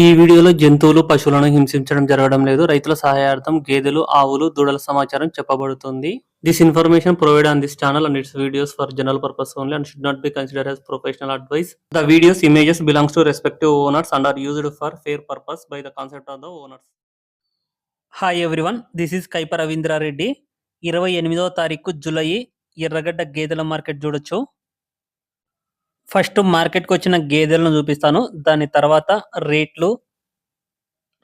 ఈ వీడియోలో జంతువులు, పశువులను హింసించడం జరగడం లేదు. రైతుల సహాయార్థం గేదెలు, ఆవులు, దూడల సమాచారం చెప్పబడుతుంది. This information provided on this channel and its videos for general purpose only and should not be considered as professional advice. The videos images belongs to respective owners and are used for fair purpose by the concept of the owners. Hi everyone, this is Kaipa Ravindra Reddy. 28వ తారీఖు July ఎర్రగడ్డ గేదెల market చూడొచ్చు. First మార్కెట్కి వచ్చిన గేదెలను చూపిస్తాను. దాని తర్వాత రేట్లు,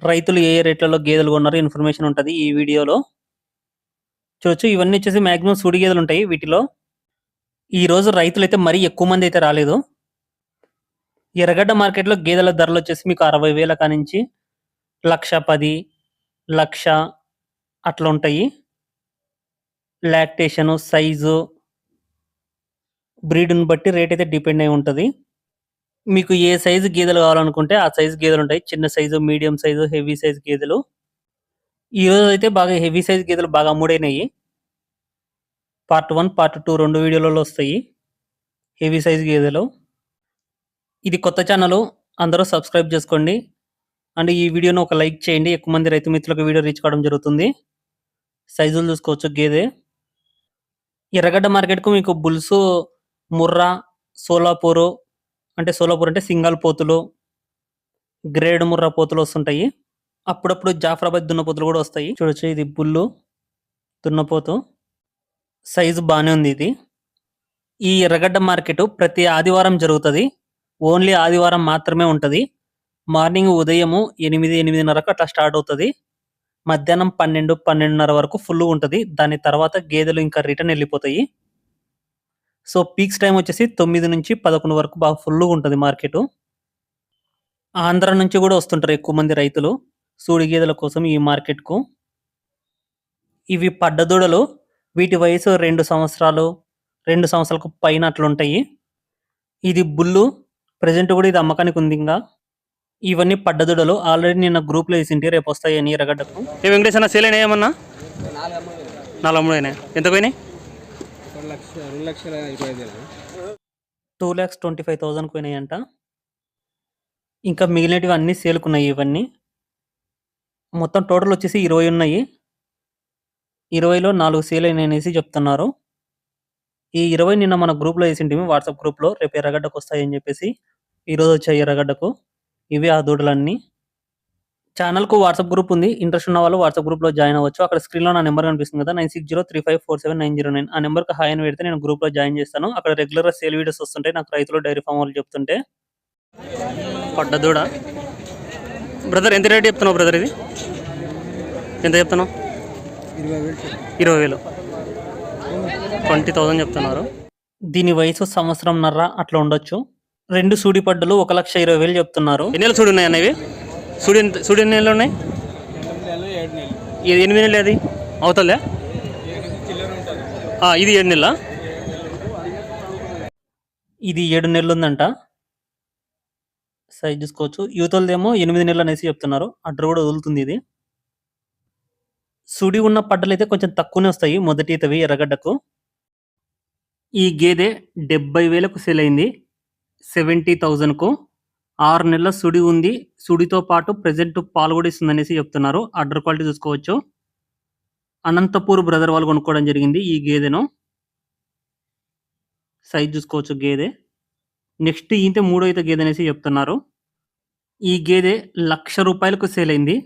రైతులు ఏ రేట్లలో గేదెలు కొన్నారో ఇన్ఫర్మేషన్ ఉంటుంది ఈ వీడియోలో చూడొచ్చు. ఇవన్నీ వచ్చేసి మాక్సిమం సూడి గేదెలు ఉంటాయి వీటిలో. ఈరోజు రైతులు అయితే మరీ ఎక్కువ మంది అయితే రాలేదు. ఎర్రగడ్డ మార్కెట్లో గేదెల ధరలు వచ్చేసి మీకు 60,000 కానించి 1,10,000, 1,00,000 అట్లా ఉంటాయి. లాక్టేషను, సైజు, బ్రీడ్ని బట్టి రేట్ అయితే డిపెండ్ అయి ఉంటుంది. మీకు ఏ సైజు గేదెలు కావాలనుకుంటే ఆ సైజు గేదెలు ఉంటాయి. చిన్న size, medium size, heavy size గేదెలు. ఈరోజు అయితే బాగా హెవీ సైజు గేదెలు బాగా అమ్ముడైనాయి. పార్ట్ 1, పార్ట్ 2 2 వీడియోలలో వస్తాయి హెవీ సైజు గేదెలు. ఇది కొత్త ఛానల్, అందరూ సబ్స్క్రైబ్ చేసుకోండి అండ్ ఈ వీడియోను ఒక లైక్ చేయండి. ఎక్కువ మంది రైతు మిత్రులకు వీడియో రీచ్ కావడం జరుగుతుంది. సైజులు చూసుకోవచ్చు గేదె. ఎర్రగడ్డ మార్కెట్కు మీకు బుల్సు, ముర్రా, సోలాపూర్ అంటే సింగల్ పోతులు, గ్రేడ్ ముర్రా పోతులు వస్తుంటాయి. అప్పుడప్పుడు జాఫరాబాద్ దున్నపోతులు కూడా వస్తాయి. చూడొచ్చు, ఇది బుల్లు దున్నపోతు, సైజు బాగానే ఉంది ఇది. ఈ ఎర్రగడ్డ మార్కెట్ ప్రతి ఆదివారం జరుగుతుంది. ఓన్లీ ఆదివారం మాత్రమే ఉంటుంది. మార్నింగ్ ఉదయము 8-8:30 అట్లా స్టార్ట్ అవుతుంది. మధ్యాహ్నం 12-12:30 వరకు ఫుల్ ఉంటుంది. దాని తర్వాత గేదెలు ఇంకా రిటర్న్ వెళ్ళిపోతాయి. సో పీక్స్ టైం వచ్చేసి 9 నుంచి 11 వరకు బాగా ఫుల్గా ఉంటుంది మార్కెట్. ఆంధ్ర నుంచి కూడా వస్తుంటారు ఎక్కువ మంది రైతులు సూడి గేదెల కోసం ఈ మార్కెట్కు. ఇవి పడ్డదూడలు. వీటి వయసు 2 సంవత్సరాలు, 2 సంవత్సరాలకు పైన అట్లుంటాయి. ఇది బుల్లు, ప్రజెంట్ కూడా ఇది అమ్మకానికి ఉంది. ఇంకా ఇవన్నీ పడ్డదూడలు. ఆల్రెడీ నిన్న గ్రూప్లో వేసింటి, రేపు వస్తాయి అని ఎర్రగడ్డకు. ఏ వెంకటేష్ అన్న, సేల్ అయినా ఏమన్నా? 4 అమ్ముడైనా. ఎంత పోయినాయి? 2,25,000 పోయినాయి అంట. ఇంకా మిగిలినవి అన్నీ సేల్కున్నాయి. ఇవన్నీ మొత్తం టోటల్ వచ్చేసి 20 ఉన్నాయి. 20లో 4 సేల్ అయినాయనేసి చెప్తున్నారు. ఈ 20 నిన్న మన గ్రూప్లో వేసింటివి, వాట్సాప్ గ్రూప్లో. రేపు ఎర్రగడ్డకు వస్తాయని చెప్పేసి ఈరోజు వచ్చాయి ఎర్రగడ్డకు. ఇవి ఆ దూడలన్నీ. ఛానల్కు వాట్సాప్ గ్రూప్ ఉంది. ఇంట్రెస్ట్ ఉన్న వాళ్ళు వాట్సాప్ గ్రూప్లో జాయిన్ అవ్వచ్చు. అక్కడ స్క్రీన్లో నా నెంబర్ కనిపిస్తుంది కదా, 9603547909. ఆ నెంబర్కి హాయ్ అని పెడితే నేను గ్రూప్లో జాయిన్ చేస్తాను. అక్కడ రెగ్యులర్గా సేల్ వీడియోస్ వస్తుంటాయి. నాకు రైతులు, డైరీ ఫామ్ వాళ్ళు చెప్తుంటే. పడ్డదూడ బ్రదర్, ఎంత రేట్ చెప్తున్నావు బ్రదర్? ఇది ఎంత చెప్తున్నావు? 20,000, 20,000 చెప్తున్నారు. దీని వయసు 1.5 సంవత్సరం అట్లా ఉండొచ్చు. 2 సూడి పడ్డలు 1,20,000 చెప్తున్నారు. ఎన్ని నెలలు సూడి ఉన్నాయి అన్నవి? సూడి ఎన్ని నెలలు ఉన్నాయి? 8 నెలలు. అది అవుతుందా? ఇది 7 నెలల. ఇది 7 నెలలు ఉందంట. సైజ్ చూసుకోవచ్చు. యూతలదేమో 8 నెలలు అనేసి చెప్తున్నారు. అడ్డర్ కూడా వదులుతుంది. ఇది సుడి ఉన్న పడ్డలు అయితే కొంచెం తక్కువనే వస్తాయి మొదటి ఈతవి ఎర్రగడ్డకు. ఈ గేదె 70,000కు సేల్ అయింది. 70,000కు. 6 నెలల సుడి ఉంది. సుడితో పాటు ప్రెజెంట్ పాలు కూడా ఇస్తుంది అనేసి చెప్తున్నారు. అడ్డర్ క్వాలిటీ చూసుకోవచ్చు. అనంతపూర్ బ్రదర్ వాళ్ళు కొనుక్కోవడం జరిగింది ఈ గేదెను. సైజ్ చూసుకోవచ్చు గేదె. నెక్స్ట్ ఈంతే 3వ ఈత గేదె అనేసి చెప్తున్నారు. ఈ గేదె 1,00,000 రూపాయలకు సేల్ అయింది.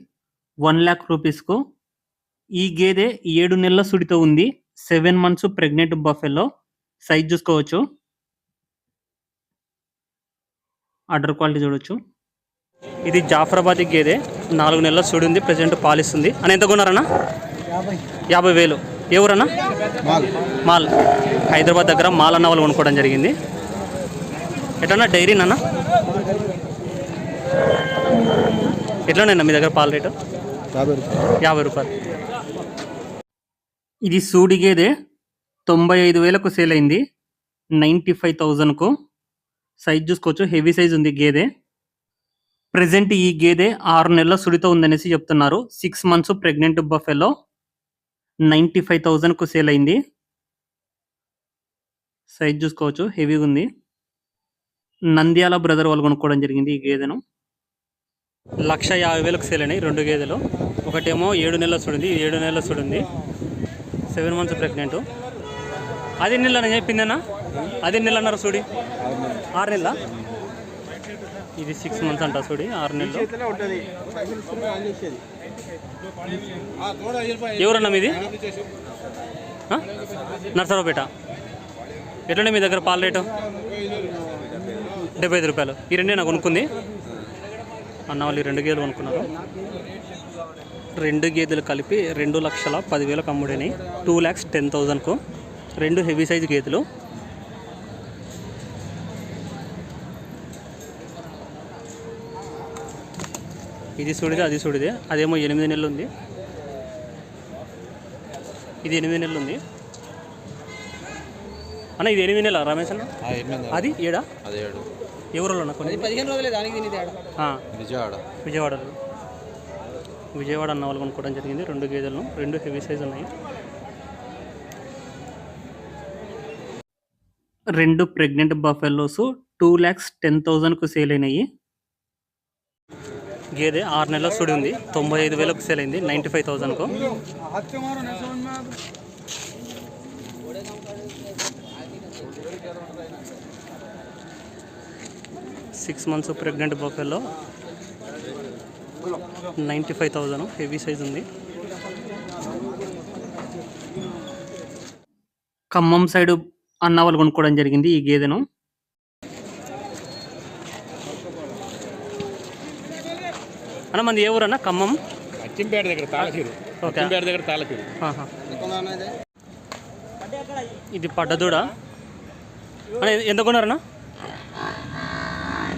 1,00,000 రూపీస్కు. ఈ గేదె 7 నెలల సుడితో ఉంది. 7 months ప్రెగ్నెంట్ బఫెల్లో. సైజ్ చూసుకోవచ్చు. అడ్డర్ క్వాలిటీ చూడొచ్చు. ఇది జాఫరాబాదీ గేదె. 4 నెలల సుడి ఉంది. ప్రెజెంట్ పాలిస్తుంది. అని ఎంత కొన్నారన్నా? 50,000. ఏ ఊరన్నా? మాల్. హైదరాబాద్ దగ్గర మాల్ అన్న వాళ్ళు కొనుక్కోవడం జరిగింది. ఎట్లన్నా డైరీనన్నా? ఎట్లనన్నా మీ దగ్గర పాల రేటు? 50 రూపాయలు. ఇది సూడి గేదె 95,000కు సేల్ అయింది. 95,000కు. సైజ్ చూసుకోవచ్చు. హెవీ సైజ్ ఉంది గేదె. ప్రెజెంట్ ఈ గేదె 6 నెలల సుడితో ఉందనేసి చెప్తున్నారు. 6 months ప్రెగ్నెంట్ బఫెల్లో. 95,000కు సేల్ అయింది. సైజ్ చూసుకోవచ్చు. హెవీగా ఉంది. నంద్యాల బ్రదర్ వాళ్ళు కొనుక్కోవడం జరిగింది ఈ గేదెను. 1,50,000 సేల్ అయినాయి 2 గేదెలు. ఒకటేమో 7 నెలల చూడింది, 7 నెలల చూడింది, 7 months ప్రెగ్నెంట్. అది నెల అని చెప్పిందన్నా, అది నెల అన్నారు చూడి, 6 నెలల. ఇది 6 months అంట చూడి, 6 నెలలు. ఎవరన్నా మీది? నర్సరావుపేట. ఎట్లుండే మీ దగ్గర పాల రేటు? 75 రూపాయలు. ఈ రెండే నాకు కొనుక్కుంది అన్న వాళ్ళు. 2 గేదెలు కొనుక్కున్నారు. 2 గేదెలు కలిపి 2,10,000 అమ్ముడినాయి. 2,10,000కు 2 హెవీ సైజ్ గేదెలు. ఇది చూడిదే, అది చూడిదే. అదేమో 8 నెలలు ఉంది, ఇది 8 నెలలు ఉంది అన్న. ఇది 8 నెలల రమేష్ అన్న. అది 7 ఎవరిలో నాకు 15 రోజులే దానికి. విజయవాడలో విజయవాడ అన్న వాళ్ళు కొనుక్కోవడం జరిగింది 2 గేదెలను. 2 హెవీ సైజ్ ఉన్నాయి. 2 ప్రెగ్నెంట్ బఫెల్లోస్ 2,10,000కు సేల్ అయినాయి. గేదె 6 నెలల సుడి ఉంది, 95,000కు సేల్ అయింది 95,000కు. Six months pregnant buffalo 95,000 heavy size ఉంది. ఖమ్మం సైడ్ అన్న వాళ్ళు కొనుక్కోవడం జరిగింది ఈ గేదెను. అన్న మంది ఏ ఊరన్నా? ఖమ్మం అచ్చింపేట దగ్గర తాళకీరు. ఇది పడ్డదూడ అన్న. ఎంత కొన్నారన్నా?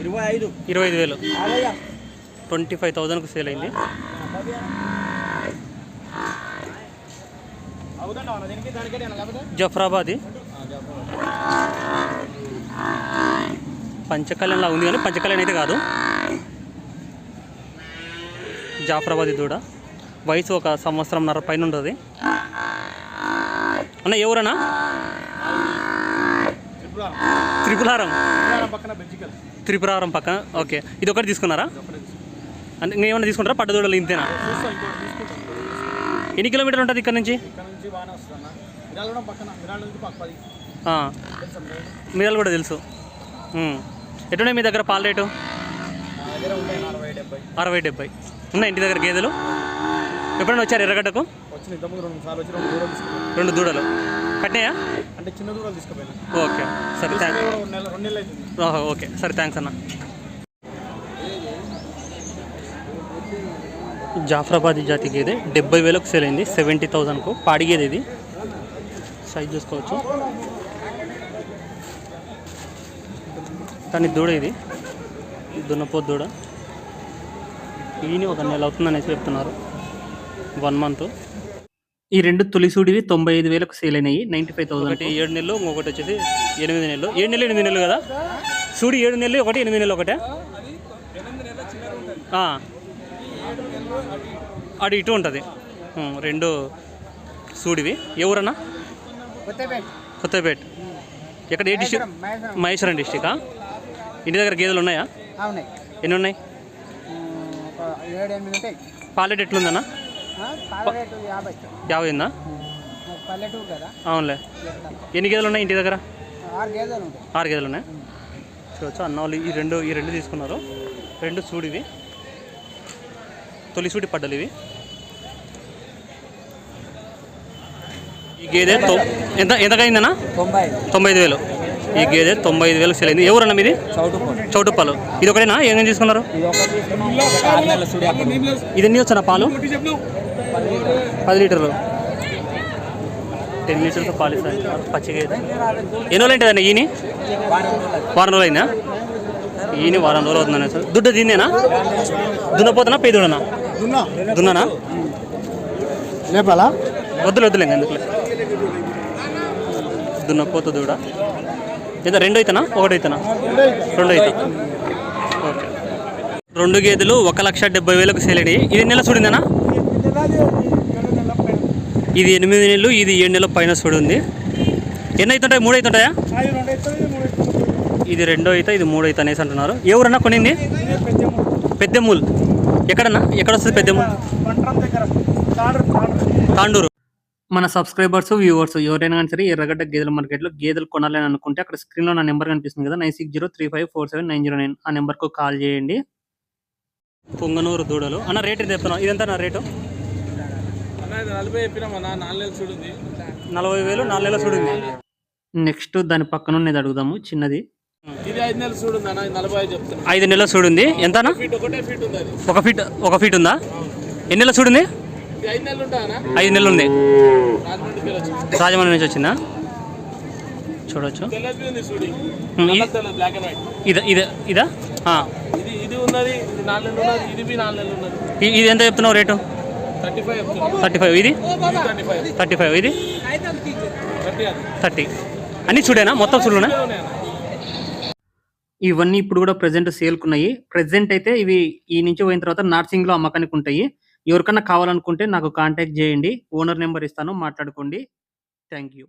25,000. 25,000కు సేల్ అయింది. జఫ్రాబాద్ పంచకళ్యాణ్లా ఉంది కానీ పంచకళ్యాణ్ అయితే కాదు. జాఫరాబాద్ దూడ. వయసు 1 సంవత్సరంన్నర పైన ఉంటుంది అన్న. ఎవరన్నా? త్రిపురారం పక్కన. ఓకే, ఇది ఒకటి తీసుకున్నారా? అంటే ఇంకేమన్నా తీసుకుంటారా? పడ్డదూడలు ఇంతేనా? ఎన్ని కిలోమీటర్లు ఉంటుంది ఇక్కడ నుంచి? మీరాలు కూడా తెలుసు. ఎటున్నాయి మీ దగ్గర పాల రేటు? 60-70 ఉన్నాయి ఇంటి దగ్గర గేదెలు. ఎప్పుడైనా వచ్చారు ఎర్రగడ్డకు? 2 దూడలు కట్టినాయా? అంటే చిన్న దూడలు తీసుకుపోయినా. ఓకే సరే, థ్యాంక్స్. ఓకే సరే, థ్యాంక్స్ అన్న. జాఫరాబాదీ జాతి గేదె 70,000కు సేల్ అయింది 70,000కు. పాడి గేదె ఇది. సైజ్ చూసుకోవచ్చు. కానీ దూడ ఇది దున్నపోతు దూడ. ఈయన 1 నెల అవుతుందనేసి చెప్తున్నారు, 1 month. ఈ 2 తొలిసూడివి 95,000కు సేల్ అయినాయి 95,000. ఒకటి 7 నెలలు, ఇంకొకటి వచ్చేసి 8 నెలలు. 7 నెలలు 8 నెలలు కదా సూడి? 7 నెలలు ఒకటి, 8 నెలలు ఒకటే. అటు ఇటు ఉంటుంది. 2 సూడివి. ఎవరన్నా? కొత్తపేట. ఎక్కడ? ఏ డిస్ట్రిక్ట్? మహేశ్వరం డిస్ట్రిక్టా? ఇంటి దగ్గర గేదెలు ఉన్నాయా? ఎన్ని ఉన్నాయి? 7-8 ఉంటాయి. పాలెట్ ఎట్లుందన్నా? 50 ఉందా? అవునులే. ఎన్ని గేదెలు ఉన్నాయి ఇంటి దగ్గర? 6 గేదెలు ఉన్నాయి. చూడవచ్చు అన్న వాళ్ళు ఈ రెండు తీసుకున్నారు. 2 సూడివి, తొలి సూడి పడ్డలు ఇవి. ఈ గేదె ఎంతకైందన్నా? 95,000. ఈ గేదె 95,000 సేల్ అయింది. ఎవరన్నా మీది? చౌటుప్పాలు. ఇది ఒకటేనా? ఏమేమి తీసుకున్నారు? ఇది ఎన్ని వచ్చానా పాలు? 10 లీటర్లు. 10 లీటర్స్ పాలు ఇస్తారు పచ్చి గేదె. ఎన్ని రోజులు ఏంటిదన్న ఈయన? వారం రోజులు అయిందా? ఈయన వారం రోజులు అవుతుందనే సార్. దుడ్డ దీన్నేనా? దున్నపోతున్నా పేదోడనా? దున్నానా? వద్దులే ఎందుకులే. దున్నపోతు దూడ. ఎంత? 2 అవుతానా? 1 అవుతానా? 2 అవుతా. ఓకే. 2 గేదెలు 1,70,000కు సేల్ అయ్యాయి. ఇది నెల చూడిందనా? ఇది 8 నెలలు, ఇది 7 నెలల పైన చూడుంది. ఎన్ని అవుతుంటాయి? 3 అవుతుంటాయా? ఇది 2 అవుతా, ఇది 3 అవుతా అనేసి అంటున్నారు. ఎవరన్నా కొనింది? పెద్దమూల్. ఎక్కడన్నా ఎక్కడ వస్తుంది పెద్దమ్మ? తాండూరు. మన సబ్స్క్రైబర్స్ వ్యూవర్స్ ఎవరైనా కానీ సరే ఎర్రగడ్డ గేదెల మార్కెట్లో గేదెలు కొనాలని అనుకుంటే అక్కడ స్క్రీన్లో నా నెంబర్ కనిపిస్తుంది కదా 9603547909. ఆ నెంబర్కు కాల్ చేయండి. పొంగనూరు దూడలు అన్న రేట్ చెప్తున్నా, ఇదంతా నా రేటు 40 చెప్పినామన్నా, 4 నెలలు చూడింది. 40,000 4 నెలలు చూడింది. నెక్స్ట్ దాని పక్కన ఉన్నది అడుగుదాము, చిన్నది. ఇది 5 నెలలు చూడింది అన్న, 45 చెప్తున్నా. 5 నెలలు చూడింది. ఎంతనా? ఒకటే ఫీట్ ఉంది అది. ఒక ఫీట్ ఉందా? ఎన్ని నెలలు చూడింది? ఇది 5 నెలలు ఉంటా అన్న. 5 నెలలు ఉంది. రాజమండ్రికి వచ్చింది. రాజమండ్రి నుంచి వచ్చిందా? చూడొచ్చు. తెల్లది ఉంది చూడి. ఈ- బ్లాక్ అండ్ వైట్. ఇదా ఇది ఉన్నది, ఇది 4 నెలలు ఉన్నది, ఇది 4 నెలలు ఉన్నది. ఇది ఎంత చెప్తున్నావు రేటు? 35 చెప్తున్నా. 35. ఇది 35. 35. ఇది 30 అది. 30. అన్నీ చూడేనా? మొత్తం చూడనా? ఉన్నాయన్న. ఇవన్నీ ఇప్పుడు కూడా ప్రెజెంట్ సేల్కున్నాయి. ప్రెజెంట్ అయితే ఇవి ఈ నుంచి పోయిన తర్వాత నార్సింగ్లో అమ్మకానికి ఉంటాయి. ఎవరికన్నా కావాలనుకుంటే నాకు కాంటాక్ట్ చేయండి. ఓనర్ నెంబర్ ఇస్తాను, మాట్లాడుకోండి. Thank you.